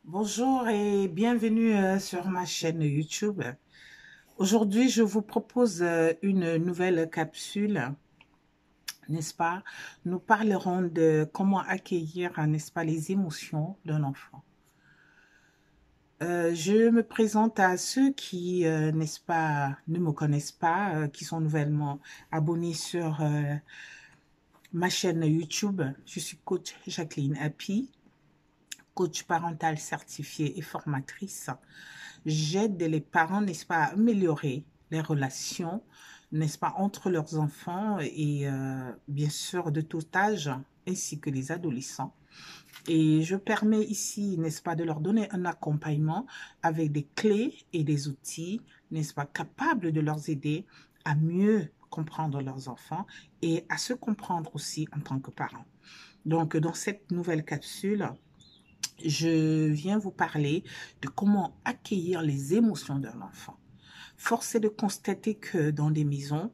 Bonjour et bienvenue sur ma chaîne YouTube. Aujourd'hui, je vous propose une nouvelle capsule, n'est-ce pas? Nous parlerons de comment accueillir, n'est-ce pas, les émotions d'un enfant. Je me présente à ceux qui, n'est-ce pas, ne me connaissent pas, qui sont nouvellement abonnés sur ma chaîne YouTube. Je suis coach Jacqueline Happy, coach parental certifiée et formatrice. J'aide les parents, n'est-ce pas, à améliorer les relations, n'est-ce pas, entre leurs enfants et bien sûr de tout âge, ainsi que les adolescents. Et je permets ici, n'est-ce pas, de leur donner un accompagnement avec des clés et des outils, n'est-ce pas, capables de leur aider à mieux comprendre leurs enfants et à se comprendre aussi en tant que parents. Donc, dans cette nouvelle capsule, je viens vous parler de comment accueillir les émotions d'un enfant. Force est de constater que dans des maisons,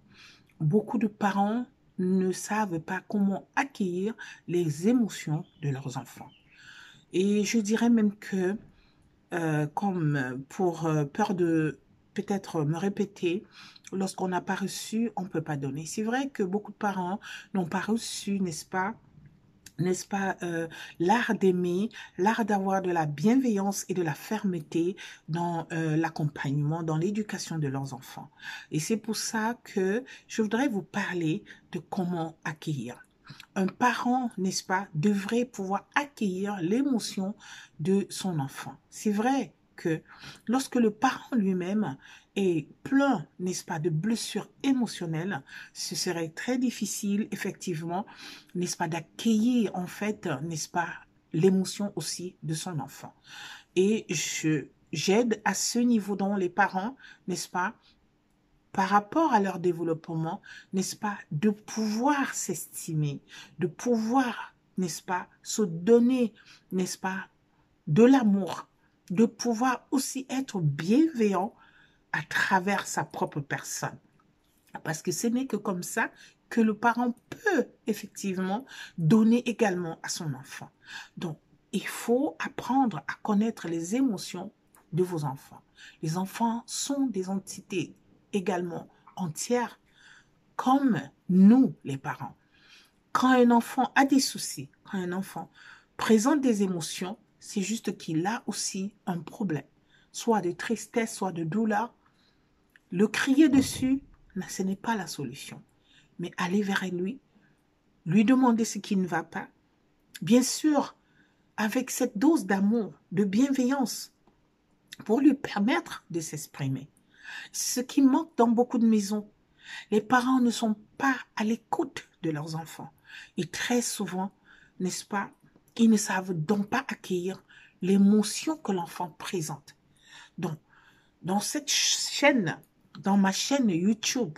beaucoup de parents ne savent pas comment accueillir les émotions de leurs enfants. Et je dirais même que, comme pour peur de peut-être me répéter, lorsqu'on n'a pas reçu, on ne peut pas donner. C'est vrai que beaucoup de parents n'ont pas reçu, n'est-ce pas, l'art d'aimer, l'art d'avoir de la bienveillance et de la fermeté dans l'accompagnement, dans l'éducation de leurs enfants. Et c'est pour ça que je voudrais vous parler de comment accueillir. Un parent, n'est-ce pas, devrait pouvoir accueillir l'émotion de son enfant. C'est vrai que lorsque le parent lui-même est plein, n'est-ce pas, de blessures émotionnelles, ce serait très difficile, effectivement, n'est-ce pas, d'accueillir, en fait, n'est-ce pas, l'émotion aussi de son enfant. Et j'aide à ce niveau dont les parents, n'est-ce pas, par rapport à leur développement, n'est-ce pas, de pouvoir s'estimer, de pouvoir, n'est-ce pas, se donner, n'est-ce pas, de l'amour, de pouvoir aussi être bienveillant à travers sa propre personne. Parce que ce n'est que comme ça que le parent peut effectivement donner également à son enfant. Donc, il faut apprendre à connaître les émotions de vos enfants. Les enfants sont des entités également entières comme nous, les parents. Quand un enfant a des soucis, quand un enfant présente des émotions, c'est juste qu'il a aussi un problème, soit de tristesse, soit de douleur. Le crier dessus, ce n'est pas la solution. Mais aller vers lui demander ce qui ne va pas. Bien sûr, avec cette dose d'amour, de bienveillance, pour lui permettre de s'exprimer. Ce qui manque dans beaucoup de maisons, les parents ne sont pas à l'écoute de leurs enfants. Et très souvent, n'est-ce pas, ils ne savent donc pas accueillir l'émotion que l'enfant présente. Donc, dans cette chaîne, dans ma chaîne YouTube,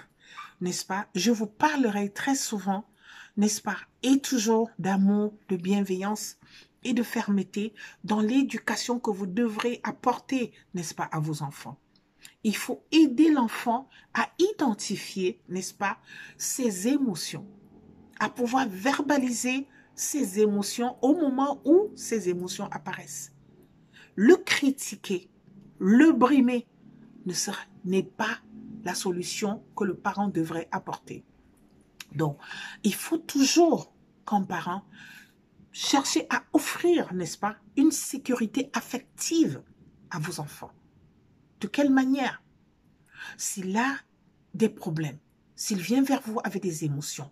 n'est-ce pas, je vous parlerai très souvent, n'est-ce pas, et toujours d'amour, de bienveillance et de fermeté dans l'éducation que vous devrez apporter, n'est-ce pas, à vos enfants. Il faut aider l'enfant à identifier, n'est-ce pas, ses émotions, à pouvoir verbaliser ses émotions au moment où ces émotions apparaissent. Le critiquer, le brimer n'est pas la solution que le parent devrait apporter. Donc, il faut toujours, comme parent, chercher à offrir, n'est-ce pas, une sécurité affective à vos enfants. De quelle manière? S'il a des problèmes, s'il vient vers vous avec des émotions,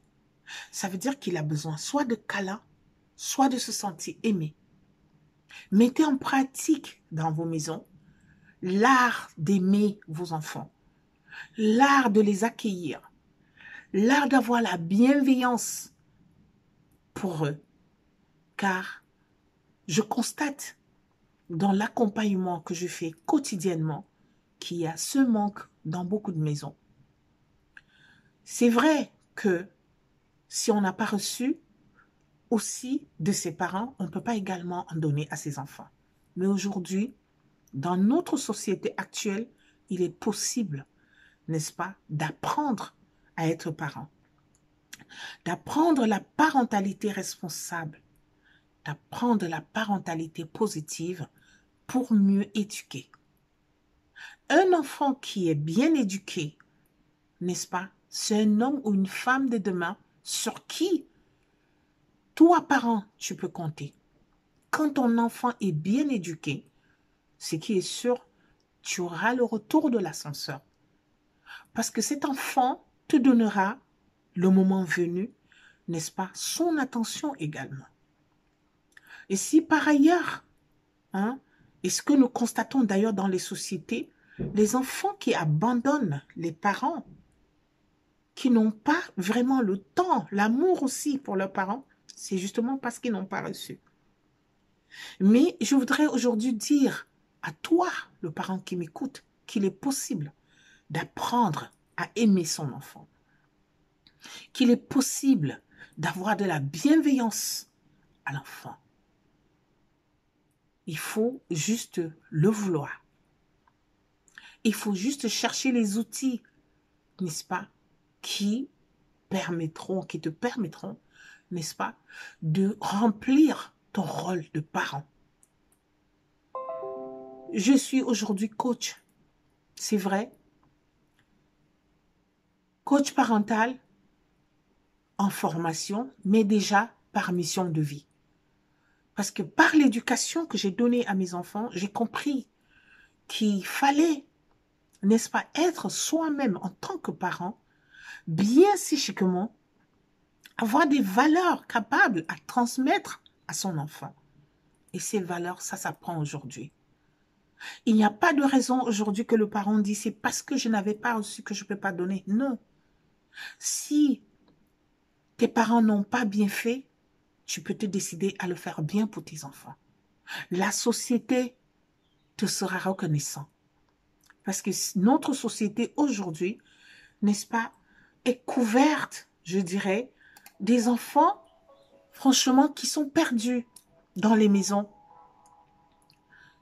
ça veut dire qu'il a besoin soit de câlins, soit de se sentir aimé. Mettez en pratique dans vos maisons l'art d'aimer vos enfants, l'art de les accueillir, l'art d'avoir la bienveillance pour eux. Car je constate dans l'accompagnement que je fais quotidiennement qu'il y a ce manque dans beaucoup de maisons. C'est vrai que si on n'a pas reçu aussi de ses parents, on ne peut pas également en donner à ses enfants. Mais aujourd'hui, dans notre société actuelle, il est possible, n'est-ce pas, d'apprendre à être parent, d'apprendre la parentalité responsable, d'apprendre la parentalité positive pour mieux éduquer. Un enfant qui est bien éduqué, n'est-ce pas, c'est un homme ou une femme de demain sur qui, toi, parent, tu peux compter. Quand ton enfant est bien éduqué, ce qui est sûr, tu auras le retour de l'ascenseur. Parce que cet enfant te donnera, le moment venu, n'est-ce pas, son attention également. Et si par ailleurs, et ce que nous constatons d'ailleurs dans les sociétés, les enfants qui abandonnent les parents, qui n'ont pas vraiment le temps, l'amour aussi pour leurs parents, c'est justement parce qu'ils n'ont pas reçu. Mais je voudrais aujourd'hui dire à toi, le parent qui m'écoute, qu'il est possible d'apprendre à aimer son enfant, qu'il est possible d'avoir de la bienveillance à l'enfant. Il faut juste le vouloir. Il faut juste chercher les outils, n'est-ce pas, qui te permettront, n'est-ce pas, de remplir ton rôle de parent. Je suis aujourd'hui coach, c'est vrai, coach parental en formation, mais déjà par mission de vie. Parce que par l'éducation que j'ai donnée à mes enfants, j'ai compris qu'il fallait, n'est-ce pas, être soi-même en tant que parent, bien psychiquement, avoir des valeurs capables à transmettre à son enfant. Et ces valeurs, ça s'apprend aujourd'hui. Il n'y a pas de raison aujourd'hui que le parent dit c'est parce que je n'avais pas reçu que je ne peux pas donner. Non. Si tes parents n'ont pas bien fait, tu peux te décider à le faire bien pour tes enfants. La société te sera reconnaissant. Parce que notre société aujourd'hui, n'est-ce pas, est couverte, je dirais, des enfants, franchement, qui sont perdus dans les maisons,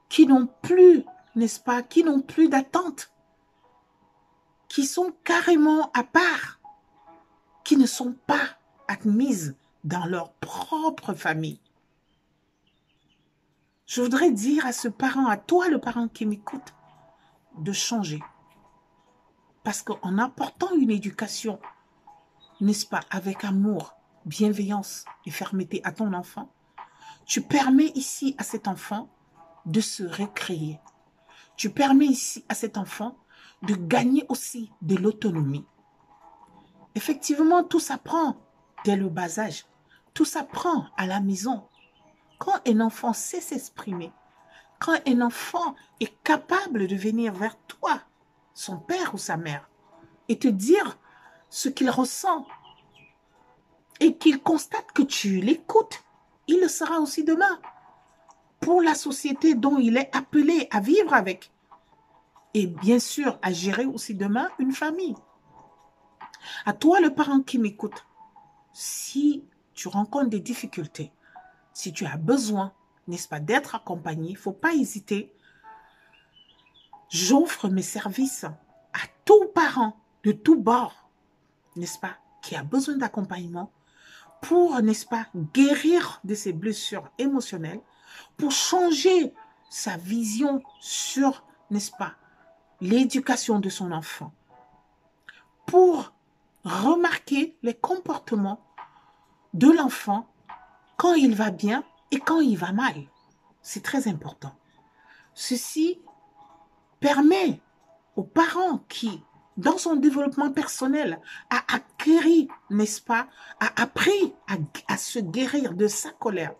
qui n'ont plus, n'est-ce pas, qui n'ont plus d'attente, qui sont carrément à part, qui ne sont pas admises dans leur propre famille. Je voudrais dire à ce parent, à toi le parent qui m'écoute, de changer. Parce qu'en apportant une éducation, n'est-ce pas, avec amour, bienveillance et fermeté à ton enfant, tu permets ici à cet enfant de se recréer. Tu permets ici à cet enfant de gagner aussi de l'autonomie. Effectivement, tout s'apprend dès le bas âge. Tout s'apprend à la maison. Quand un enfant sait s'exprimer, quand un enfant est capable de venir vers toi, son père ou sa mère, et te dire ce qu'il ressent, et qu'il constate que tu l'écoutes, il le sera aussi demain pour la société dont il est appelé à vivre avec. Et bien sûr, à gérer aussi demain une famille. À toi, le parent qui m'écoute, si tu rencontres des difficultés, si tu as besoin, n'est-ce pas, d'être accompagné, il ne faut pas hésiter. J'offre mes services à tout parent de tout bord, n'est-ce pas, qui a besoin d'accompagnement pour, n'est-ce pas, guérir de ses blessures émotionnelles, pour changer sa vision sur, n'est-ce pas, l'éducation de son enfant, pour remarquer les comportements de l'enfant quand il va bien et quand il va mal. C'est très important. Ceci permet aux parents qui, dans son développement personnel, a acquis, n'est-ce pas, a appris à se guérir de sa colère,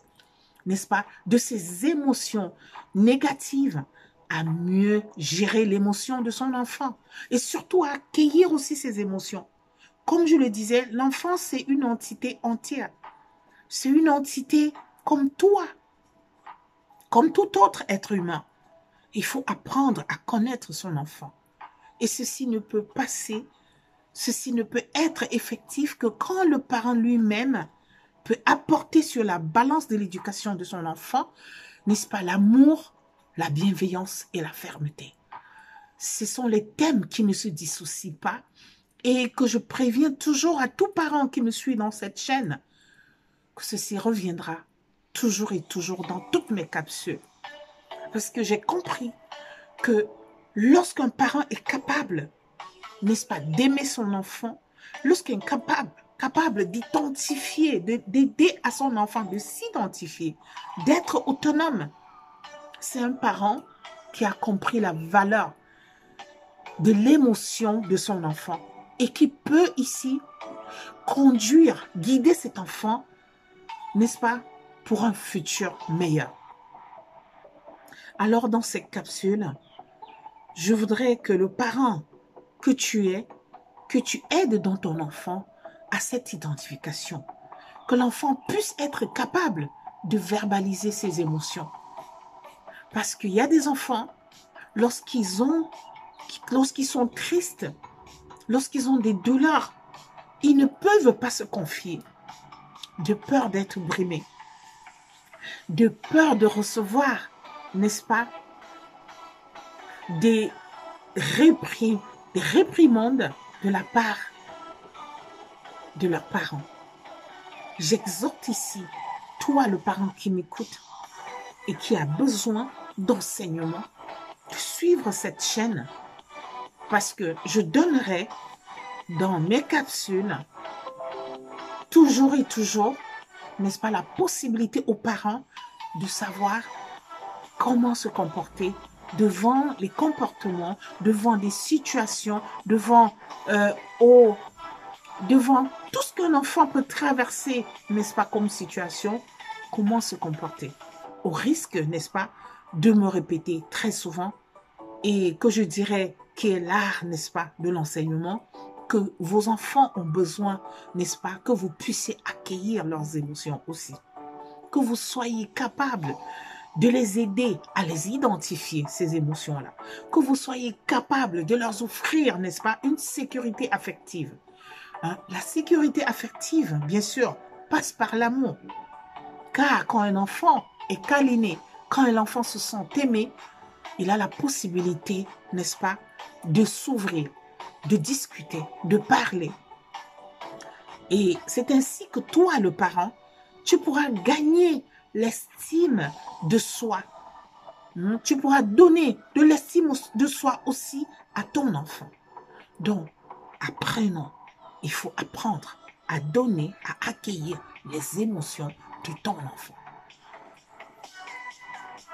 n'est-ce pas, de ses émotions négatives, à mieux gérer l'émotion de son enfant et surtout à accueillir aussi ses émotions. Comme je le disais, l'enfant, c'est une entité entière. C'est une entité comme toi, comme tout autre être humain. Il faut apprendre à connaître son enfant. Et ceci ne peut passer, ceci ne peut être effectif que quand le parent lui-même peut apporter sur la balance de l'éducation de son enfant, n'est-ce pas, l'amour, la bienveillance et la fermeté. Ce sont les thèmes qui ne se dissocient pas et que je préviens toujours à tout parent qui me suit dans cette chaîne que ceci reviendra toujours et toujours dans toutes mes capsules. Parce que j'ai compris que lorsqu'un parent est capable, n'est-ce pas, d'aimer son enfant, lorsqu'il est capable d'identifier, d'aider à son enfant de s'identifier, d'être autonome, c'est un parent qui a compris la valeur de l'émotion de son enfant et qui peut ici conduire, guider cet enfant, n'est-ce pas, pour un futur meilleur. Alors, dans cette capsule, je voudrais que le parent que tu es, que tu aides dans ton enfant à cette identification. Que l'enfant puisse être capable de verbaliser ses émotions. Parce qu'il y a des enfants, lorsqu'ils sont tristes, lorsqu'ils ont des douleurs, ils ne peuvent pas se confier, de peur d'être brimés, de peur de recevoir, n'est-ce pas, des réprimandes de la part de leurs parents. J'exhorte ici, toi le parent qui m'écoute et qui a besoin d'enseignement, de suivre cette chaîne parce que je donnerai dans mes capsules toujours et toujours, n'est-ce pas, la possibilité aux parents de savoir comment se comporter devant les comportements, devant des situations, devant tout ce qu'un enfant peut traverser, n'est-ce pas, comme situation, comment se comporter. Au risque, n'est-ce pas, de me répéter très souvent et que je dirais qui est l'art, n'est-ce pas, de l'enseignement, que vos enfants ont besoin, n'est-ce pas, que vous puissiez accueillir leurs émotions aussi. Que vous soyez capable de les aider à les identifier, ces émotions-là. Que vous soyez capable de leur offrir, n'est-ce pas, une sécurité affective. Hein? La sécurité affective, bien sûr, passe par l'amour. Car quand un enfant est câliné, quand un enfant se sent aimé, il a la possibilité, n'est-ce pas, de s'ouvrir, de discuter, de parler. Et c'est ainsi que toi, le parent, tu pourras gagner l'estime de soi. Tu pourras donner de l'estime de soi aussi à ton enfant. Donc, apprenons. Il faut apprendre à donner, à accueillir les émotions de ton enfant.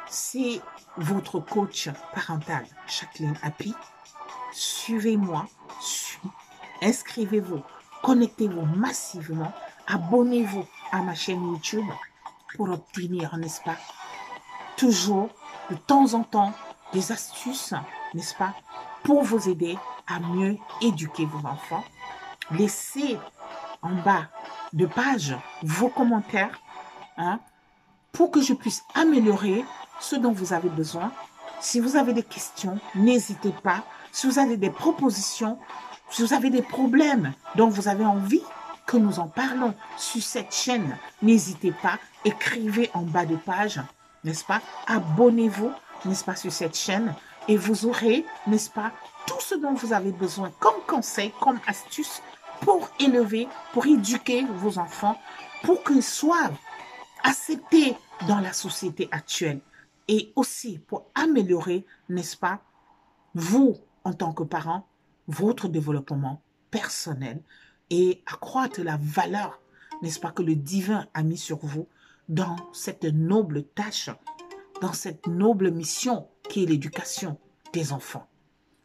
C'est votre coach parental, Jacqueline Happy. Suivez-moi, inscrivez-vous, connectez-vous massivement, abonnez-vous à ma chaîne YouTube pour obtenir, n'est-ce pas, toujours, de temps en temps, des astuces, n'est-ce pas, pour vous aider à mieux éduquer vos enfants. Laissez en bas de page vos commentaires, hein, pour que je puisse améliorer ce dont vous avez besoin. Si vous avez des questions, n'hésitez pas. Si vous avez des propositions, si vous avez des problèmes dont vous avez envie que nous en parlons sur cette chaîne, n'hésitez pas. Écrivez en bas de page, n'est-ce pas? Abonnez-vous, n'est-ce pas, sur cette chaîne et vous aurez, n'est-ce pas, tout ce dont vous avez besoin comme conseil, comme astuce pour élever, pour éduquer vos enfants, pour qu'ils soient acceptés dans la société actuelle et aussi pour améliorer, n'est-ce pas, vous, en tant que parent, votre développement personnel et accroître la valeur, n'est-ce pas, que le divin a mis sur vous dans cette noble tâche, dans cette noble mission qui est l'éducation des enfants.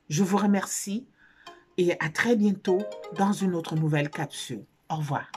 Je vous remercie et à très bientôt dans une autre nouvelle capsule. Au revoir.